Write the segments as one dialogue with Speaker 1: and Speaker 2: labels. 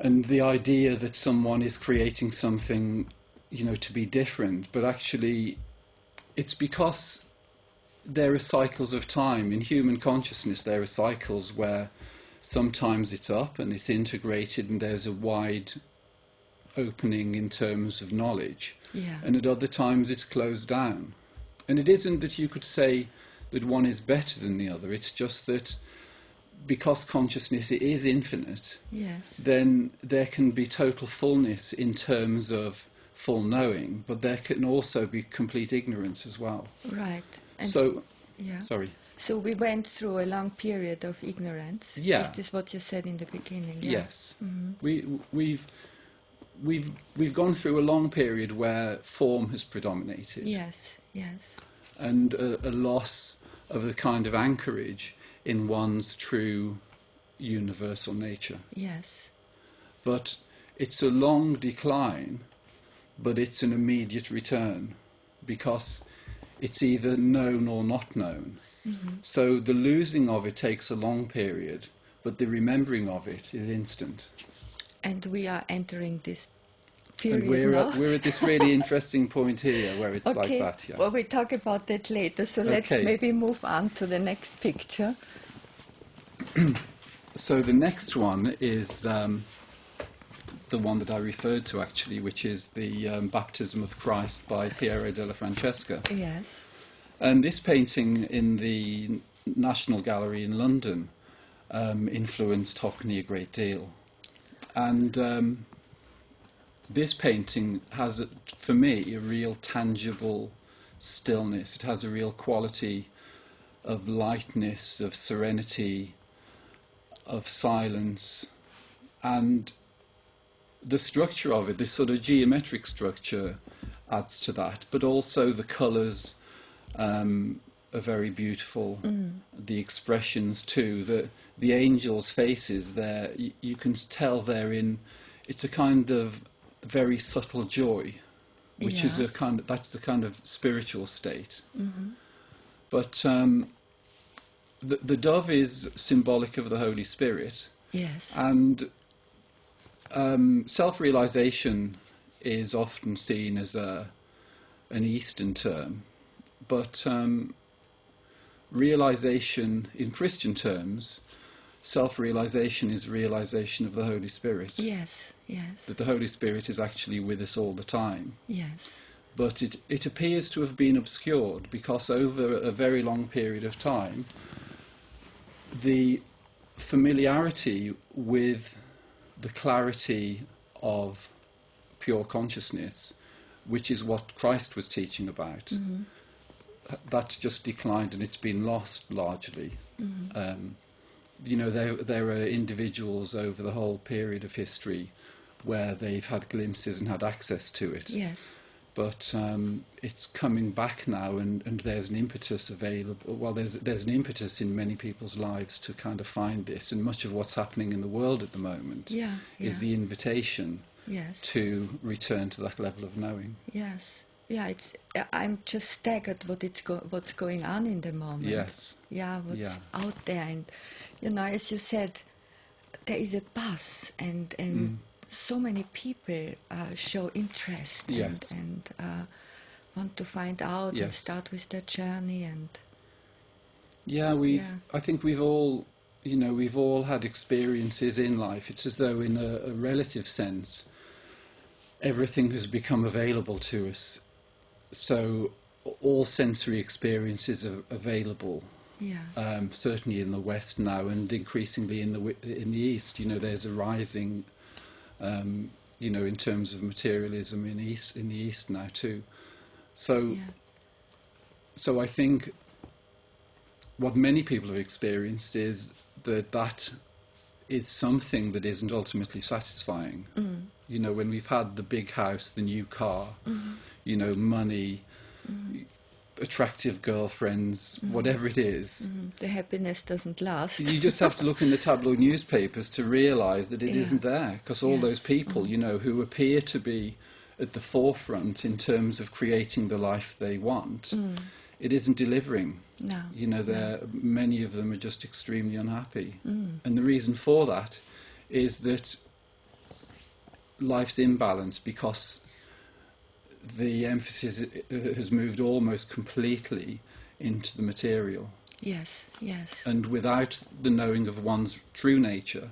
Speaker 1: And the idea that someone is creating something, you know, to be different, but actually it's because there are cycles of time. In human consciousness, there are cycles where sometimes it's up and it's integrated and there's a wide opening in terms of knowledge.
Speaker 2: Yeah.
Speaker 1: And at other times it's closed down. And it isn't that you could say that one is better than the other. It's just that because consciousness is infinite,
Speaker 2: Yes.
Speaker 1: then there can be total fullness in terms of full knowing, but there can also be complete ignorance as well.
Speaker 2: Right. And
Speaker 1: So,
Speaker 2: yeah.
Speaker 1: sorry.
Speaker 2: So we went through a long period of ignorance.
Speaker 1: Yeah.
Speaker 2: Is this what you said in the beginning? Yeah.
Speaker 1: Yes. We've gone through a long period where form has predominated.
Speaker 2: Yes. Yes.
Speaker 1: And a loss of the kind of anchorage in one's true universal nature.
Speaker 2: Yes.
Speaker 1: But it's a long decline, but it's an immediate return, because it's either known or not known.
Speaker 2: Mm-hmm.
Speaker 1: So the losing of it takes a long period, but the remembering of it is instant.
Speaker 2: And we are entering this
Speaker 1: And
Speaker 2: period now.
Speaker 1: we're at this really interesting point here where it's like that. Yeah.
Speaker 2: Well, we talk about that later. So let's
Speaker 1: Okay.
Speaker 2: maybe move on to the next picture.
Speaker 1: So the next one is the one that I referred to actually, which is the Baptism of Christ by Piero della Francesca.
Speaker 2: Yes.
Speaker 1: And this painting in the National Gallery in London influenced Hockney a great deal. And this painting has, for me, a real tangible stillness. It has a real quality of lightness, of serenity, of silence. And the structure of it, this sort of geometric structure, adds to that. But also the colours are very beautiful. The expressions too. The angels' faces there, you can tell they're in. It's a kind of very subtle joy, which is that's a kind of spiritual state.
Speaker 2: Mm-hmm.
Speaker 1: But the dove is symbolic of the Holy Spirit.
Speaker 2: Yes.
Speaker 1: And self-realisation is often seen as an Eastern term, but realisation in Christian terms, self-realisation is realisation of the Holy Spirit.
Speaker 2: Yes. Yes.
Speaker 1: That the Holy Spirit is actually with us all the time.
Speaker 2: Yes.
Speaker 1: But it appears to have been obscured because over a very long period of time, the familiarity with the clarity of pure consciousness, which is what Christ was teaching about,
Speaker 2: Mm-hmm.
Speaker 1: that's just declined and it's been lost largely.
Speaker 2: Mm-hmm.
Speaker 1: You know, there are individuals over the whole period of history where they've had glimpses and had access to it.
Speaker 2: Yes.
Speaker 1: But it's coming back now, and there's an impetus available. Well, there's an impetus in many people's lives to kind of find this, and much of what's happening in the world at the moment is the invitation to return to that level of knowing.
Speaker 2: Yes. Yeah, it's. I'm just staggered what's going on in the moment.
Speaker 1: Yes.
Speaker 2: Yeah, what's out there, and you know, as you said, there is a buzz, and so many people show interest and want to find out and start with their journey. And
Speaker 1: I think we've all had experiences in life. It's as though in a relative sense everything has become available to us, so all sensory experiences are available. Certainly in the West now, and increasingly in the East. You know, there's a rising in terms of materialism in the East now too. So I think what many people have experienced is that is something that isn't ultimately satisfying. You know, when we've had the big house, the new car, you know, money, attractive girlfriends, whatever it is.
Speaker 2: The happiness doesn't last.
Speaker 1: You just have to look in the tabloid newspapers to realise that it isn't there, because all those people, you know, who appear to be at the forefront in terms of creating the life they want, it isn't delivering.
Speaker 2: No.
Speaker 1: You know, many of them are just extremely unhappy. And the reason for that is that life's imbalanced because the emphasis has moved almost completely into the material.
Speaker 2: Yes, yes.
Speaker 1: And without the knowing of one's true nature,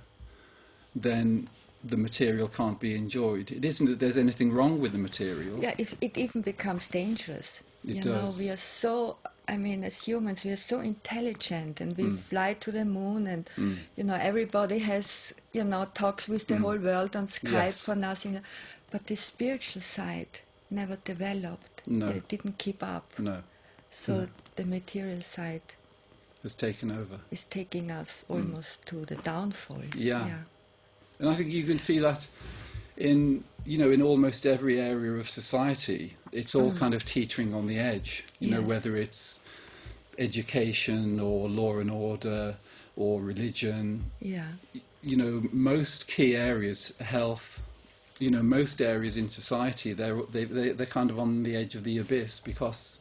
Speaker 1: then the material can't be enjoyed. It isn't that there's anything wrong with the material.
Speaker 2: Yeah, if it even becomes dangerous.
Speaker 1: It
Speaker 2: you know,
Speaker 1: does.
Speaker 2: we are so, I mean, as humans, we are so intelligent, and we fly to the moon, and, you know, everybody has, you know, talks with the whole world on Skype
Speaker 1: Yes.
Speaker 2: for nothing. But the spiritual side never developed.
Speaker 1: No.
Speaker 2: It didn't keep up.
Speaker 1: No.
Speaker 2: So the material side
Speaker 1: Has taken over.
Speaker 2: is taking us almost to the downfall.
Speaker 1: Yeah. And I think you can see that in, you know, in almost every area of society. It's all kind of teetering on the edge, you know,
Speaker 2: Yes.
Speaker 1: whether it's education or law and order or religion.
Speaker 2: Yeah.
Speaker 1: You know, most key areas, health, you know, most areas in society, they're kind of on the edge of the abyss because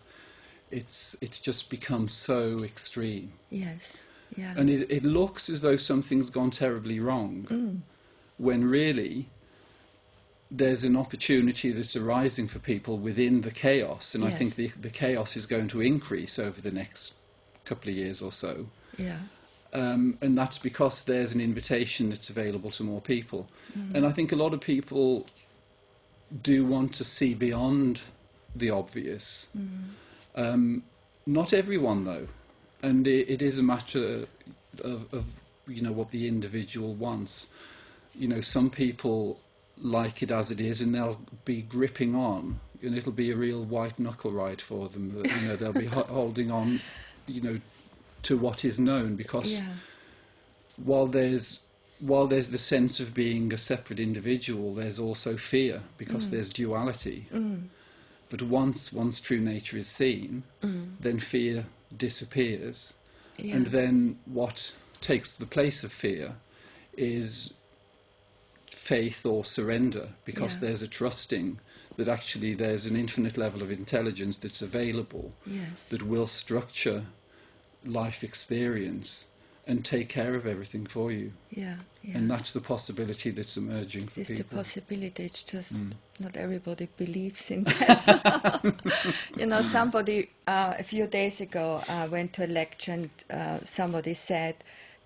Speaker 1: it's just become so extreme.
Speaker 2: Yes. Yeah.
Speaker 1: And it looks as though something's gone terribly wrong, when really there's an opportunity that's arising for people within the chaos. And I
Speaker 2: Yes.
Speaker 1: think the chaos is going to increase over the next couple of years or so.
Speaker 2: Yeah.
Speaker 1: And that's because there's an invitation that's available to more people. And I think a lot of people do want to see beyond the obvious. Not everyone, though. And it is a matter of, you know, what the individual wants. You know, some people like it as it is, and they'll be gripping on, and it'll be a real white knuckle ride for them. You know, they'll be holding on, you know, to what is known, because while there's the sense of being a separate individual, there's also fear, because there's duality. But once one's true nature is seen, then fear disappears. And then what takes the place of fear is faith or surrender, because there's a trusting that actually there's an infinite level of intelligence that's available, that will structure life experience and take care of everything for you. And that's the possibility that's emerging for
Speaker 2: It's
Speaker 1: people.
Speaker 2: the possibility. It's just not everybody believes in that. You know, somebody a few days ago went to a lecture, and somebody said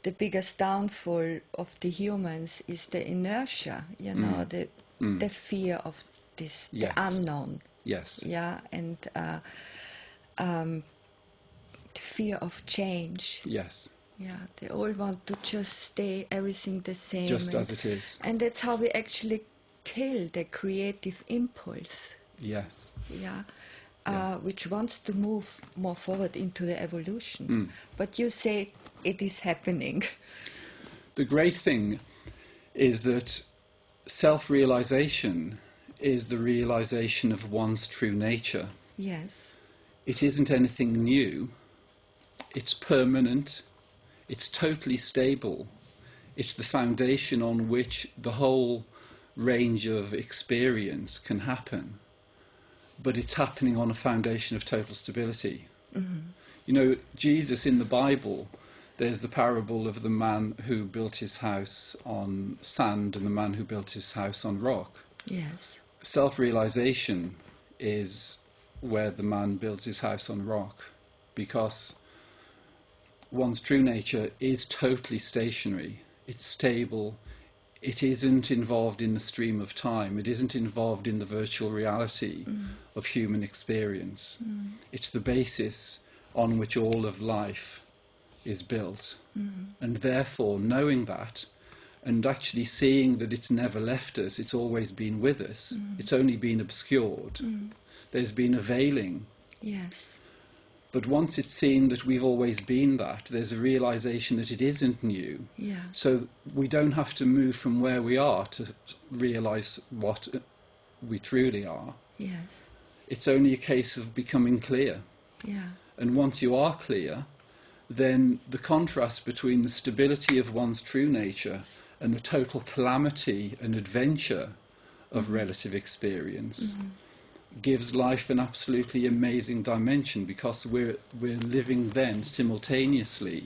Speaker 2: the biggest downfall of the humans is the inertia. You know, the fear of this, the unknown.
Speaker 1: Yes.
Speaker 2: Yeah, and the fear of change.
Speaker 1: Yes.
Speaker 2: Yeah, they all want to just stay everything the same.
Speaker 1: Just as it is.
Speaker 2: And that's how we actually kill the creative impulse.
Speaker 1: Yes.
Speaker 2: Which wants to move more forward into the evolution. But you say it is happening.
Speaker 1: The great thing is that self-realization is the realization of one's true nature.
Speaker 2: Yes.
Speaker 1: It isn't anything new. It's permanent. It's totally stable. It's the foundation on which the whole range of experience can happen. But it's happening on a foundation of total stability. You know, Jesus in the Bible, there's the parable of the man who built his house on sand and the man who built his house on rock.
Speaker 2: Yes.
Speaker 1: Self-realization is where the man builds his house on rock, because one's true nature is totally stationary. It's stable. It isn't involved in the stream of time. It isn't involved in the virtual reality of human experience. It's the basis on which all of life is built. And therefore, knowing that, and actually seeing that it's never left us, it's always been with us, it's only been obscured. There's been a veiling.
Speaker 2: Yes.
Speaker 1: But once it's seen that we've always been that, there's a realization that it isn't new. So we don't have to move from where we are to realize what we truly are.
Speaker 2: Yes.
Speaker 1: It's only a case of becoming clear. And once you are clear, then the contrast between the stability of one's true nature and the total calamity and adventure of relative experience gives life an absolutely amazing dimension, because we're living then simultaneously